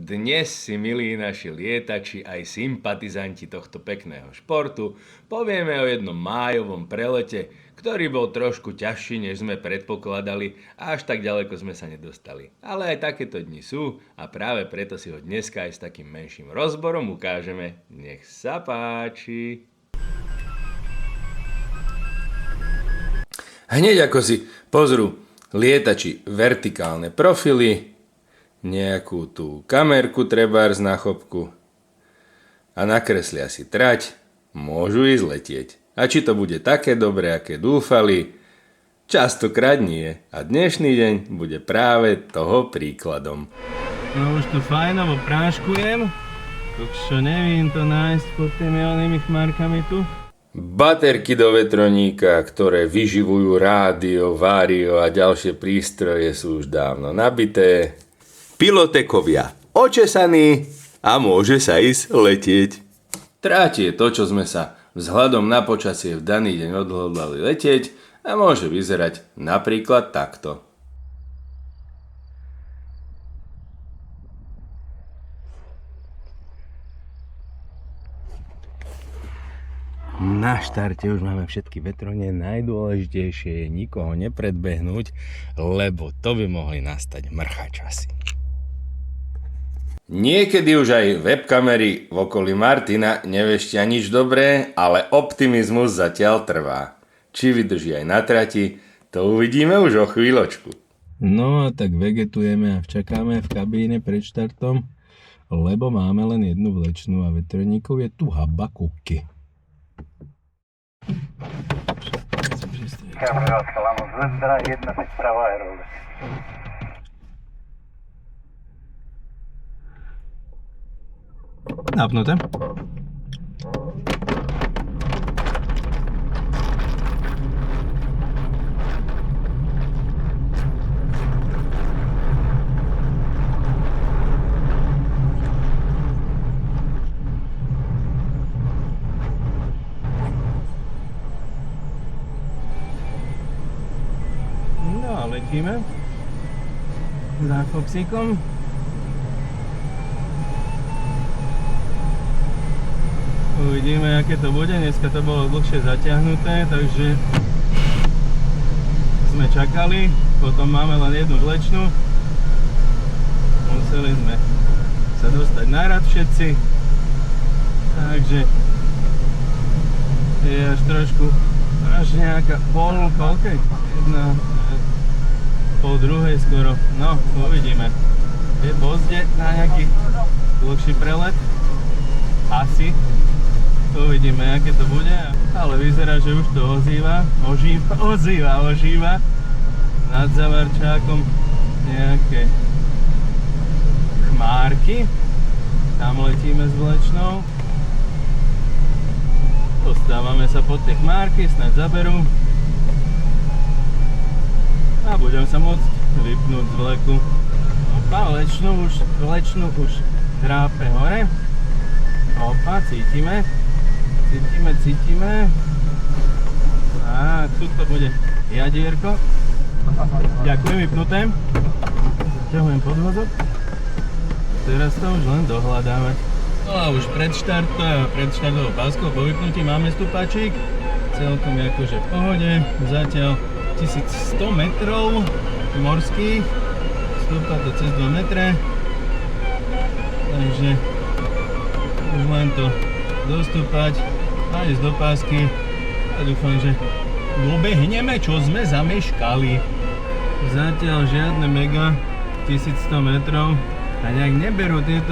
dnes si, milí naši lietači, aj sympatizanti tohto pekného športu, povieme o jednom májovom prelete, ktorý bol trošku ťažší, než sme predpokladali a až tak ďaleko sme sa nedostali. Ale aj takéto dni sú a práve preto si ho dneska aj s takým menším rozborom ukážeme. Nech sa páči! Hneď ako si pozrú lietači vertikálne profily, nejakú tú kamerku trebárs na chopku a nakreslia si trať, môžu ísť letieť. A či to bude také dobré, aké dúfali, častokrát nie. A dnešný deň bude práve toho príkladom. No už tu fajnovo práškujem, čo nevím to nájsť pod tými onými chmárkami tu. Baterky do vetroníka, ktoré vyživujú rádio, vário a ďalšie prístroje sú už dávno nabité. Pilotekovia očesaní a môže sa ísť letieť. Tráť je to, čo sme sa vzhľadom na počasie v daný deň odhodlali letieť a môže vyzerať napríklad takto. Na štarte už máme všetky vetronie, najdôležitejšie je nikoho nepredbehnúť, lebo to by mohli nastať mrchačasy. Niekedy už aj webkamery v okolí Martina neveštia nič dobré, ale optimizmus zatiaľ trvá. Či vydrží aj na trati, to uvidíme už o chvíľočku. No a tak vegetujeme a čakáme v kabíne pred štartom, lebo máme len jednu vlečnú a vetroníkov je tu habakuky. Napnuté. No a letíme za Foxíkom. Uvidíme, aké to bude. Dneska to bolo dlhšie zatiahnuté, takže sme čakali. Potom máme len jednu vlečnú. Museli sme sa dostať na rad všetci. Takže je až trošku, až nejaká koľkej? Pol druhej skoro. No, uvidíme. Je pozdě na nejaký dlhší prelet. Asi. Uvidíme, aké to bude, ale vyzerá, že už to ožíva nad Zavarčákom nejaké chmárky. Tam letíme s vlečnou. Dostávame sa pod tie chmárky, snáď zaberú. A budem sa môcť vypnúť z vleku. Opa, vlečnú už trápe hore. Opa, cítime. A tu to bude jadierko. Ďakujem, vypnuté. Ťahujem podvozok. Teraz to už len dohľadávať. No a už pred štartovou páskou po vypnutí máme stúpačík. Celkom je akože v pohode. Zatiaľ 1100 metrov morských. Stúpa to cez 2 metre. Takže už len to dostúpať a ísť do pásky a dúfam, že dobehneme, čo sme zameškali. Zatiaľ žiadne mega 1100 metrov a nejak neberú tieto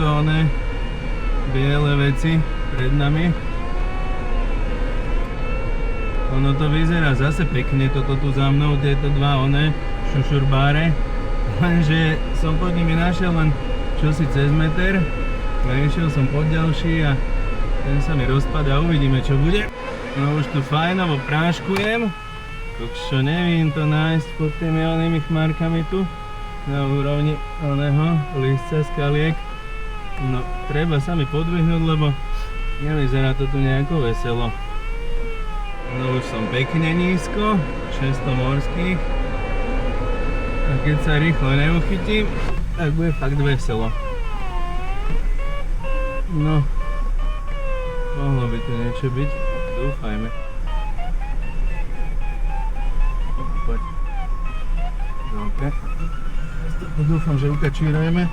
biele veci pred nami. Ono to vyzerá zase pekne, toto tu za mnou, tieto dva šušurbáre, lenže som pod nimi našiel len čosi cez meter a išiel som pod ďalší a ten sa mi rozpadá, uvidíme, čo bude. No už tu fajnovo práškujem. Čo nevím to nájsť pod tými onými chmárkami tu. Na úrovni oného lístca skaliek. No, treba sa mi podvihnúť, lebo nevyzerá to tu nejako veselo. No už som pekne nízko, 600 morských. A keď sa rýchlo neuchytím, tak bude fakt veselo. No, mohlo by to niečo byť, dúfajme. Poď. Dobre. Dúfam, že ukačírujeme.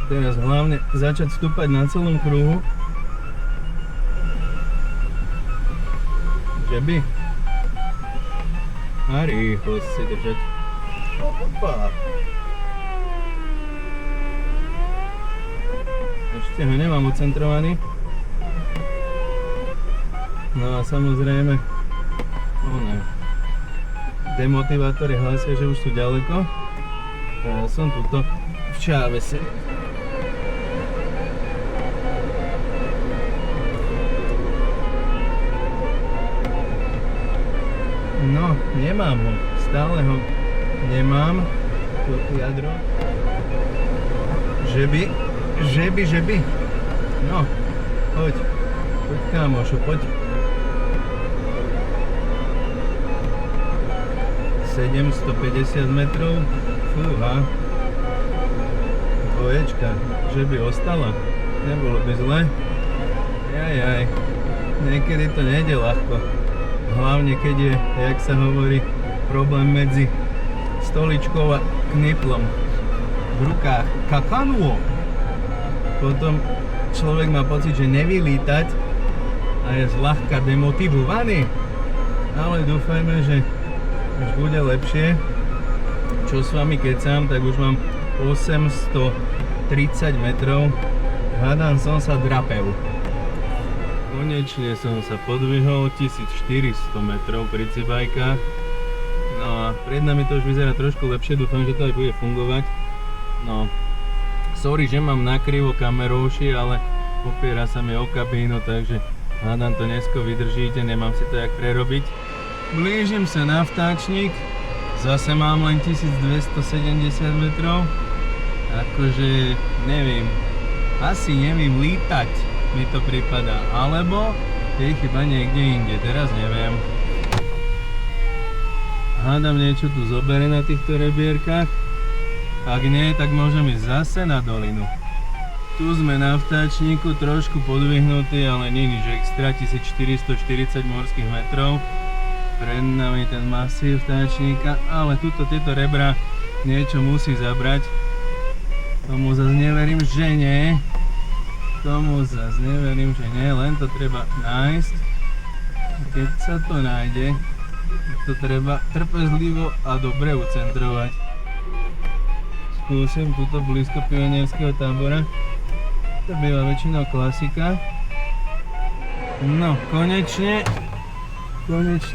Teraz hlavne začať stúpať na celom kruhu. Že by? A rýchlo si držať. Opa. Ešte ho nemám ucentrovaný. No a samozrejme, demotivátory hlasia, že už sú ďaleko. A ja som tuto v Čávese. No, nemám ho. Stále ho nemám. To jadro. Že by. No, poď. Poď kámošu, poď. 750 metrov. Fúha. Dvoječka. Že by ostala. Nebolo by zle. Jajaj. Niekedy to nejde ľahko. Hlavne keď je, jak sa hovorí, problém medzi stoličkou a kniplom v rukách. Kakanuo! Potom človek má pocit, že nevie lítať a je zľahka demotivovaný. Ale dúfajme, že už bude lepšie. Čo s vami kecám, tak už mám 830 metrov. Hádam, som sa drapel. Konečne som sa podvihol 1400 metrov pri cibajkách. No a pred nami to už vyzerá trošku lepšie, dúfam, že to aj bude fungovať. No, sorry, že mám nakrivo kamerouši, ale opiera sa mi o kabínu, takže hádam to dnesko vydržíte, nemám si to jak prerobiť. Blížim sa na vtáčnik, zase mám len 1270 metrov. Akože neviem, asi neviem lítať. Mi to prípada, alebo je chyba niekde inde, teraz neviem. Hádam, niečo tu zobere na týchto rebierkách. Ak nie, tak môžem ísť zase na dolinu. Tu sme na vtáčniku trošku podvihnutí, ale nie nič extra, 1440 morských metrov. Pred nami ten masív vtáčnika, ale tuto tieto rebra niečo musí zabrať. Tomu zase neverím, že nie. Len to treba nájsť. Keď sa to nájde, to treba trpezlivo a dobre ucentrovať. Skúsim túto blízko pionierského tábora. To býva väčšinou klasika. No, konečne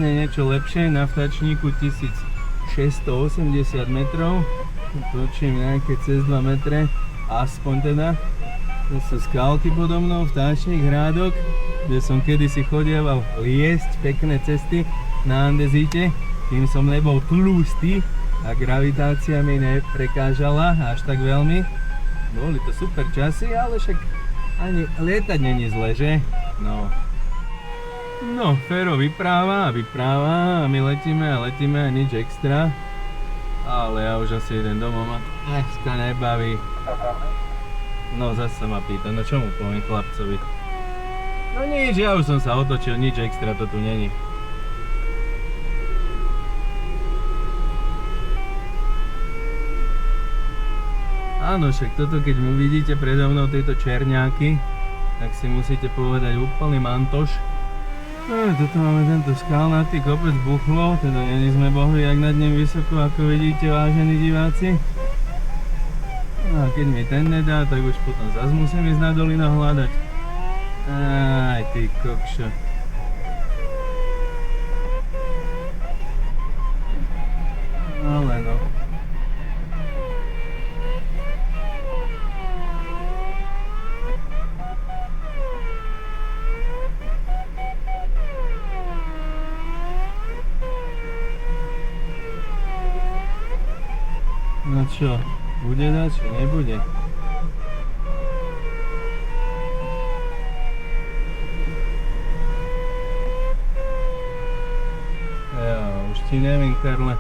niečo lepšie. Na vtáčniku 1680 metrov. Točím nejaké cez 2 metre, aspoň teda. To sú skalky podo mnou, vtáčnik, hrádok, kde som kedysi chodieval liesť pekné cesty na andezíte, kým som nebol tlustý a gravitácia mi neprekážala až tak veľmi. Boli to super časy, ale však ani lietať není zle, že? No, Fero vypráva a my letíme a nič extra. Ale ja už asi idem domov, ma dneska nebaví. No zase sa ma pýta, no čo mu poviem chlapcovi? No nič, ja už som sa otočil, nič extra to tu není. Áno, však toto keď mu vidíte predo mnou tieto čerňáky, tak si musíte povedať úplný mantoš. Toto máme tento skalnatý kopec Buchlov, teda není sme bohli jak nad ním vysoko, ako vidíte, vážení diváci. No a keď mi ten nedá, tak už potom zase musím ísť na dolinu hľadať. Aj ty kokšo. Ale no. No čo? Bude dať, či nebude? Ja, už ti neviem, Karle.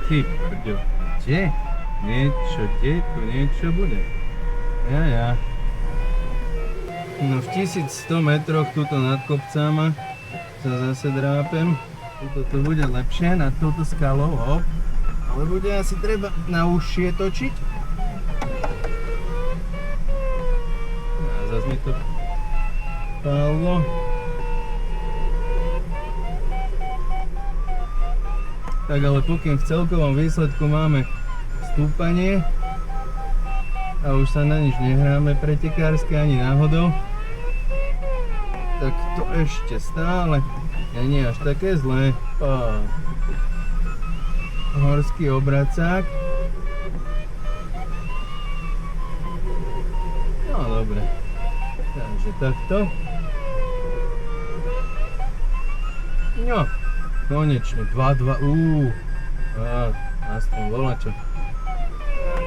Ty brďo, kde? Kde? Tu niečo bude. Ja. No v 1100 metroch tuto nad kopcami sa zase drápem. Toto bude lepšie nad touto skalou, hop. Ale bude asi treba na užšie točiť. A zase mi to pálilo. Tak ale pokým v celkovom výsledku máme stúpanie a už sa na nič nehráme pretekárske ani náhodou, tak to ešte stále nie je až také zlé. Horský obracák. No dobre, takže takto. No, konečne 2-2, aspoň volačo.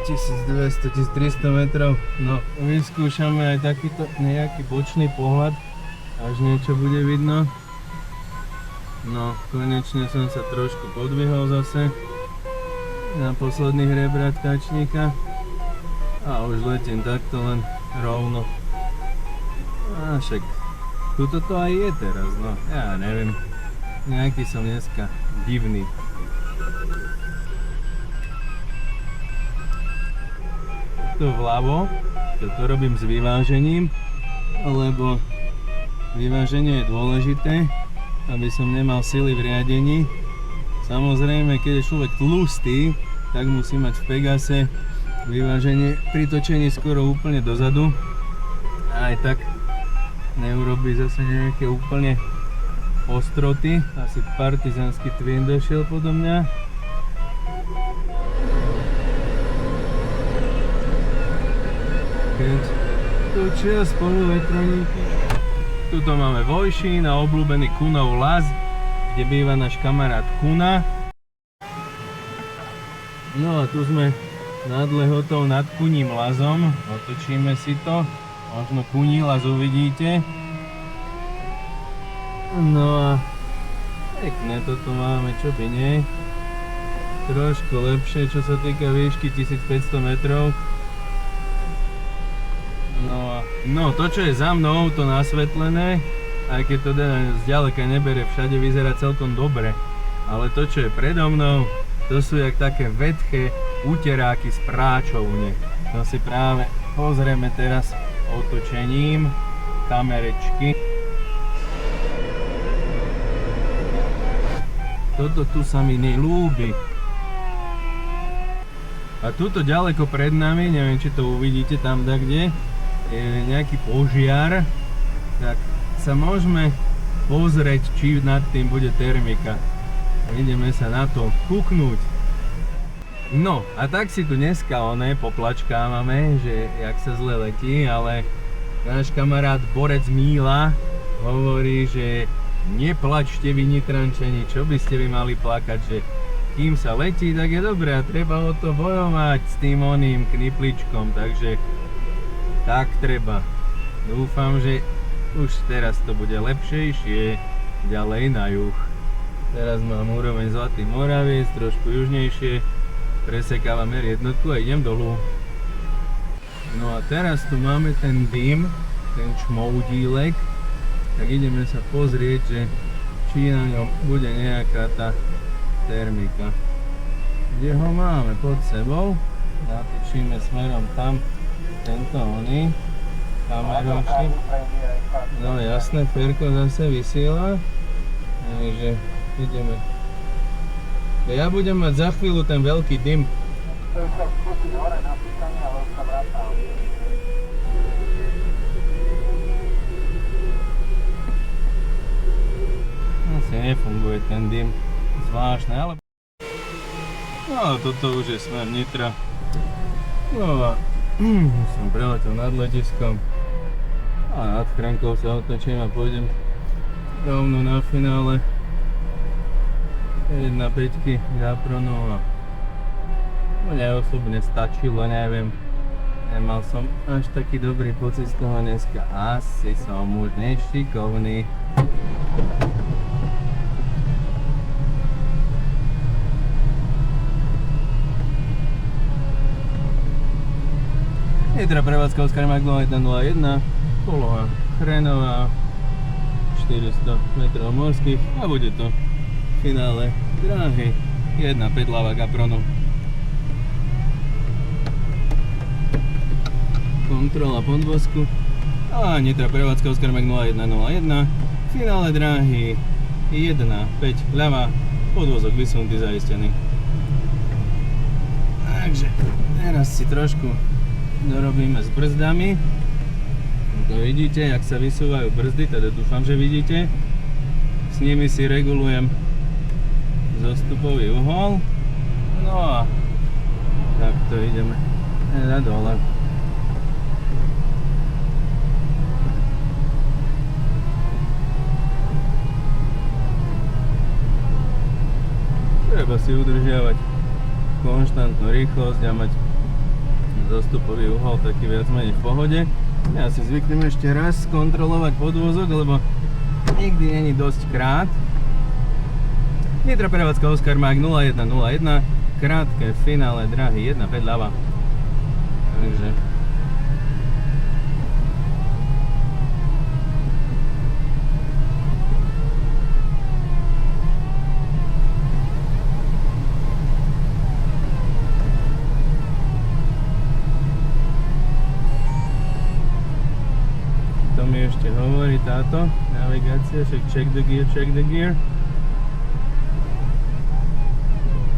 1200-1300 metrov. No, vyskúšame aj takýto nejaký bočný pohľad, až niečo bude vidno. No, konečne som sa trošku podvihol zase na posledných rebrách tačníka a už letím takto len rovno. A však tuto to aj je teraz, no, ja neviem, nejaký som dneska divný. To vľavo, to robím s vyvážením, lebo vyváženie je dôležité, aby som nemal sily v riadení. Samozrejme, keď je človek tlustý, tak musí mať v Pegase vyváženie pri točení skoro úplne dozadu. A aj tak neurobí zase nejaké úplne ostroty. Asi partizánsky twin došiel podo mňa. Keď točia spolu vetroníky. Tuto máme Vojšín a obľúbený Kunov las, kde býva náš kamarát Kuna. No a tu sme nad Lehotou nad Kuním lazom. Otočíme si to. Možno Kuní las uvidíte. No a pekne toto máme, čo by nie. Trošku lepšie, čo sa týka výšky 1500 metrov. No to, čo je za mnou, to nasvetlené, aj keď to zďaleka nebere, všade vyzerá celkom dobre. Ale to, čo je predo mnou, to sú jak také vetché uteráky z práčovne. To si práve pozrieme teraz otočením kamerečky. Toto tu sa mi nelúbi. A tuto ďaleko pred nami, neviem, či to uvidíte tam kde, je nejaký požiar, tak sa môžeme pozrieť, či nad tým bude termika. Ideme sa na to kúknúť. No a tak si tu dneska poplačkávame, že jak sa zle letí, ale náš kamarát Borec Míla hovorí, že neplačte vy Nitrančani, čo by ste vy mali plakať, že kým sa letí, tak je dobré a treba o to bojovať s tým oným knipličkom, takže tak treba. Dúfam, že už teraz to bude lepšejšie ďalej na juh. Teraz mám úroveň Zlatý Moraviec, trošku južnejšie. Presekávam R1 a idem dolu. No a teraz tu máme ten dym, ten čmoudílek. Tak ideme sa pozrieť, že či na ňom bude nejaká tá termika. Kde ho máme? Pod sebou. Natočíme smerom tam. Tento oný kameročník. No jasné, Ferko zase vysiela. Takže ideme. Ja budem mať za chvíľu ten veľký dym. To je sa skúsiť hore na písanie, ale už sa vrátal. Asi nefunguje ten dym. Zvláštne, ale... No toto už je smer Nitra. No a som preletel nad letiskom a nad Chrankou sa otočím a pôjdem rovno na finále 1.5 Gapronu a mne osobne stačilo, neviem, Nemal som až taký dobrý pocit z toho dneska. Asi som už nešikovný. Nitra prevádzka Oskar Magno 101, poloha Chrenová, 400 metrov morských a bude to v finále dráhy 1.5 Lava Capronu. Kontrola podvozku a Nitra prevádzka Oskar Magno 101, finále dráhy 1.5 ľava, podvozok vysunutý, zaistený. Takže teraz si trošku dorobíme s brzdami. To vidíte, jak sa vysúvajú brzdy, teda dúfam, že vidíte. S nimi si regulujem zostupový uhol. No a takto ideme na dole. Treba si udržiavať konštantnú rýchlosť a mať zostupový uhol taký viac menej v pohode. Ja si zvyknem ešte raz kontrolovať podvozok, lebo nikdy není dosť krát. Nitra prevádzka Oskar Mag 0101, krátke finále dráhy 1.5 ľava. Takže mi ešte hovorí táto navigácia, však check the gear.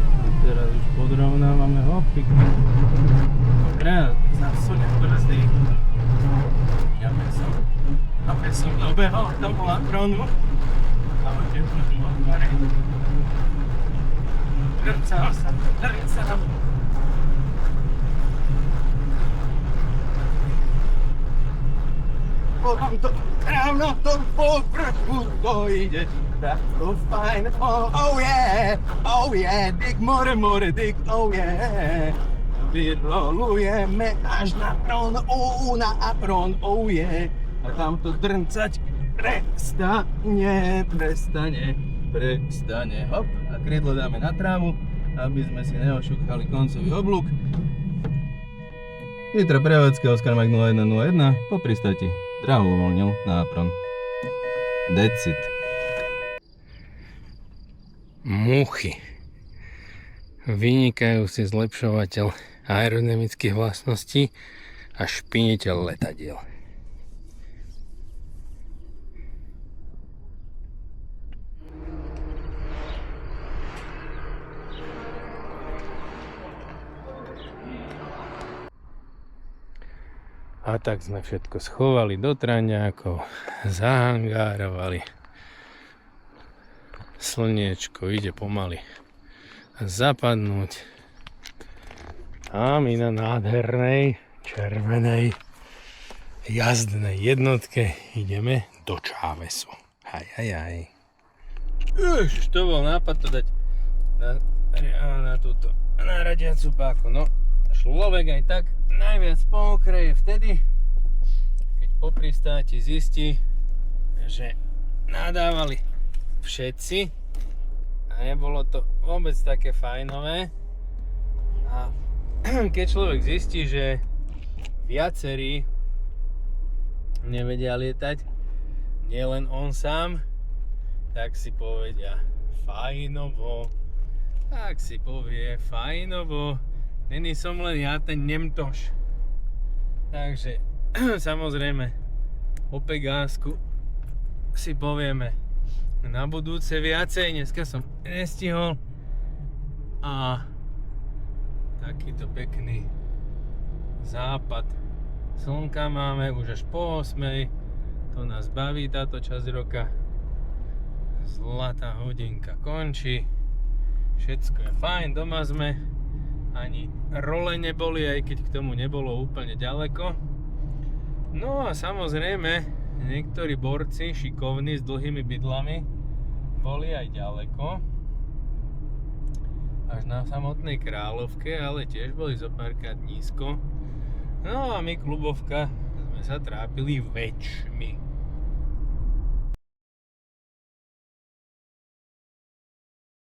A teraz už podrovnávame, pekne. Dobre, zasuniem brzdy. Aby som dobehol tomu Latronu. A odtiaľ tu otváre. Drcám sa. Potom to ráno to povrchu dojde, tak to fajn, oh yeah, dig more, dig, oh yeah. Vyrolujeme až na Apron, na Apron, oh yeah. A tam to drncať prestane, hop. A krídlo dáme na trávu, aby sme si neošúchali koncový oblúk. Nitra prevádzka Oskar Mag 0101 po pristáti. Dráhu uvoľnil na Apron. That's it. Muchy. Vynikajúci zlepšovateľ aerodynamických vlastností a špiniteľ letadiel. A tak sme všetko schovali do traňákov, zahangárovali. Slniečko ide pomaly zapadnúť. A my na nádhernej, červenej jazdnej jednotke ideme do Chávesu. Haj. Už to bol nápad to dať na túto náradiacu páku. No, človek aj tak najviac poukreje vtedy, keď po pristáti zistí, že nadávali všetci a nebolo to vôbec také fajnové. A keď človek zistí, že viacerí nevedia lietať, nielen on sám, tak si povedia fajnovo. Tak si povie fajnovo. Není som len ja ten Nemtoš. Takže samozrejme o Pegásku si povieme na budúce viacej. Dneska som nestihol. A takýto pekný západ slnka máme už až po 8. To nás baví táto časť roka. Zlatá hodinka končí. Všetko je fajn, doma sme. Ani role neboli, aj keď k tomu nebolo úplne ďaleko. No a samozrejme, niektorí borci šikovní s dlhými bydlami boli aj ďaleko. Až na samotnej Kráľovke, ale tiež boli zo párkrát nízko. No a my klubovka sme sa trápili väčšmi.